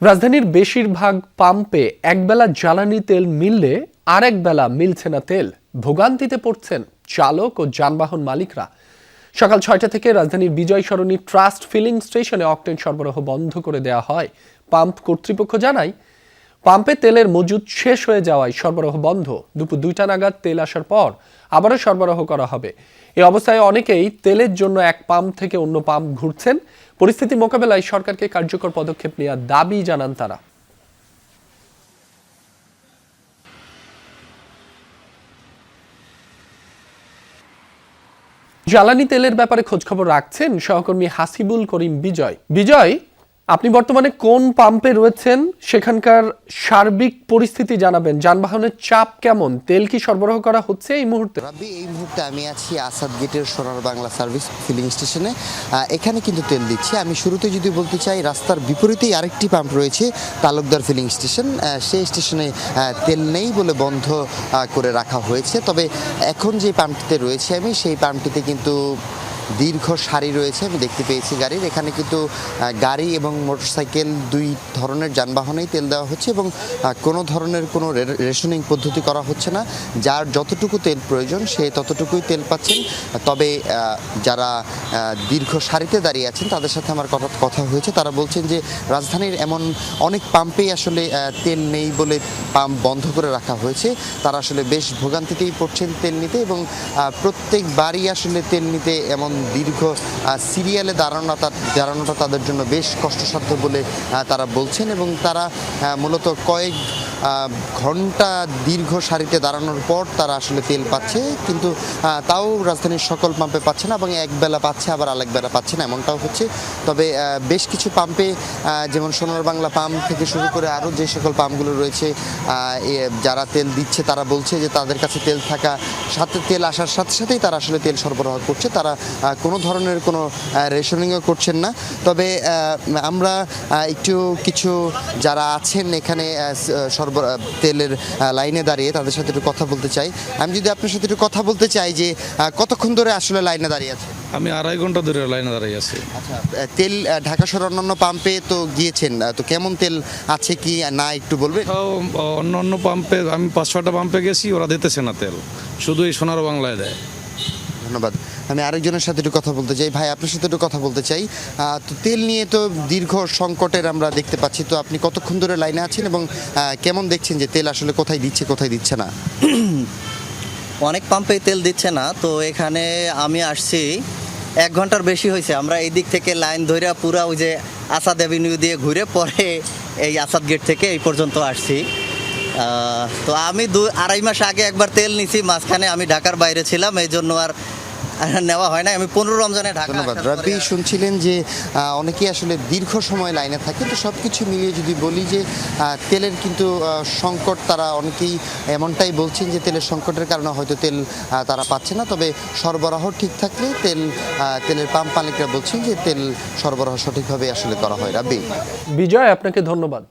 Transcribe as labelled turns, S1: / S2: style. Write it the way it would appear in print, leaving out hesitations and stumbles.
S1: রাজধানীর বেশিরভাগ পাম্পে একবেলা জ্বালানি তেল মিললে আরেক বেলা মিলছে না তেল। ভোগান্তিতে পড়ছেন চালক ও যানবাহন মালিকরা। সকাল ৬টা থেকে রাজধানীর বিজয় সরণি ট্রাস্ট ফিলিং স্টেশনে অকটেন সরবরাহ বন্ধ করে দেওয়া হয়। পাম্প কর্তৃপক্ষ জানায়, পাম্পে তেলের মজুদ শেষ হয়ে যাওয়ায় সরবরাহ বন্ধ। দুপুর ২টা নাগাদ তেল আসার পর আবারও সরবরাহ করা হবে। এ অবস্থায় অনেকেই তেলের জন্য এক পাম্প থেকে অন্য পাম্প ঘুরছেন। পরিস্থিতি মোকাবেলায় সরকারকে কার্যকর পদক্ষেপ নেওয়ার দাবি জানান তারা। জ্বালানি তেলের ব্যাপারে খোঁজখবর রাখছেন সহকর্মী হাসিবুল করিম বিজয়, আপনি বর্তমানে কোন পাম্পে রয়েছেন? সেখানকার সার্বিক পরিস্থিতি জানাবেন। যানবাহনের চাপ কেমন? তেল কি সরবরাহ করা হচ্ছে এই মুহূর্তে?
S2: এই মুহূর্তে আমি আছি আসাদ গেটের সোনার বাংলা সার্ভিস ফিলিং স্টেশনে। এখানে কিন্তু তেল দিচ্ছে। আমি শুরুতে যদি বলতে চাই, রাস্তার বিপরীতেই আরেকটি পাম্প রয়েছে, তালুকদার ফিলিং স্টেশন। সেই স্টেশনে তেল নেই বলে বন্ধ করে রাখা হয়েছে। তবে এখন যে পাম্পটিতে রয়েছে আমি, সেই পাম্পটিতে কিন্তু দীর্ঘ সারি রয়েছে, আমি দেখতে পেয়েছি গাড়ির। এখানে কিন্তু গাড়ি এবং মোটরসাইকেল দুই ধরনের যানবাহনেই তেল দেওয়া হচ্ছে এবং কোনো ধরনের কোনো রেশনিং পদ্ধতি করা হচ্ছে না। যার যতটুকু তেল প্রয়োজন সে ততটুকুই তেল পাচ্ছেন। তবে যারা দীর্ঘ সারিতে দাঁড়িয়ে আছেন তাদের সাথে আমার কথা হয়েছে। তারা বলছেন যে রাজধানীর এমন অনেক পাম্পেই আসলে তেল নেই বলে পাম্প বন্ধ করে রাখা হয়েছে। তারা আসলে বেশ ভোগান্তিতেই পড়ছেন তেল নিতে এবং প্রত্যেকবারই আসলে তেল নিতে এমন দীর্ঘ সিরিয়ালে দাঁড়ানোটা তাদের জন্য বেশ কষ্টসাধ্য বলে তারা বলছেন এবং তারা মূলত কয়েক ঘন্টা দীর্ঘ সারিতে দাঁড়ানোর পর তারা আসলে তেল পাচ্ছে, কিন্তু তাও রাজধানীর সকল পাম্পে পাচ্ছে না এবং একবেলা পাচ্ছে আবার আরেক বেলা পাচ্ছে না, এমনটাও হচ্ছে। তবে বেশ কিছু পাম্পে, যেমন সোনার বাংলা পাম্প থেকে শুরু করে আরও যে সকল পাম্পগুলো রয়েছে, যারা তেল দিচ্ছে তারা বলছে যে তাদের কাছে তেল থাকা সাথে তেল আসার সাথে সাথেই তারা আসলে তেল সরবরাহ করছে। তারা কোনো ধরনের কোনো রেশনিংও করছেন না। তবে আমরা একটু কিছু যারা আছেন এখানে তেলের লাইনে দাঁড়িয়ে তাদের সাথে একটু কথা বলতে চাই। আমি যদি আপনার সাথে একটু কথা বলতে চাই যে কতক্ষণ ধরে আসলে লাইনে দাঁড়িয়ে আছে?
S3: আমি 2.5 ঘন্টা ধরে লাইনে দাঁড়িয়ে আছি।
S2: আচ্ছা, তেল ঢাকা শহর অন্যান্য পাম্পে তো গিয়েছেন, তো কেমন তেল আছে কি না একটু বলবেন?
S3: অন্য পাম্পে আমি 5-6টা পাম্পে গেছি, ওরা দিতেছে না তেল, শুধু এই সোনার বাংলায় দেয়।
S2: ধন্যবাদ। আমি আরেকজনের সাথে একটু কথা বলতে চাই। ভাই, আপনার সাথে একটু কথা বলতে চাই। তো তেল নিয়ে তো দীর্ঘ সংকটের আমরা দেখতে পাচ্ছি, তো আপনি কতক্ষণ ধরে লাইনে আছেন এবং কেমন দেখছেন যে তেল আসলে কোথায় দিচ্ছে কোথায় দিচ্ছে না?
S4: অনেক পাম্পেই তেল দিচ্ছে না। তো এখানে আমি আসছি 1 ঘন্টার বেশি হয়েছে। আমরা এই দিক থেকে লাইন ধরে পুরা ওই যে আসাদ অ্যাভিনিউ দিয়ে ঘুরে পরে এই আসাদ গেট থেকে এই পর্যন্ত আসছি। তো আমি 2-2.5 মাস আগে একবার তেল নিছি, মাঝখানে আমি ঢাকার বাইরে ছিলাম, এই জন্য আর নেওয়া হয় না। আমি 15 রমজানে ঢাকা।
S2: ধন্যবাদ। রাব্বি, শুনছিলেন যে অনেকেই আসলে দীর্ঘ সময় লাইনে থাকে। তো সব কিছু মিলিয়ে যদি বলি যে তেলের কিন্তু সংকট, তারা অনেকেই এমনটাই বলছেন যে তেলের সংকটের কারণে হয়তো তেল তারা পাচ্ছে না। তবে সরবরাহ ঠিক থাকলে তেলের পাম্প মালিকরা বলছেন যে তেল সরবরাহ সঠিকভাবে আসলে করা হয়। রাব্বি,
S1: বিজয়, আপনাকে ধন্যবাদ।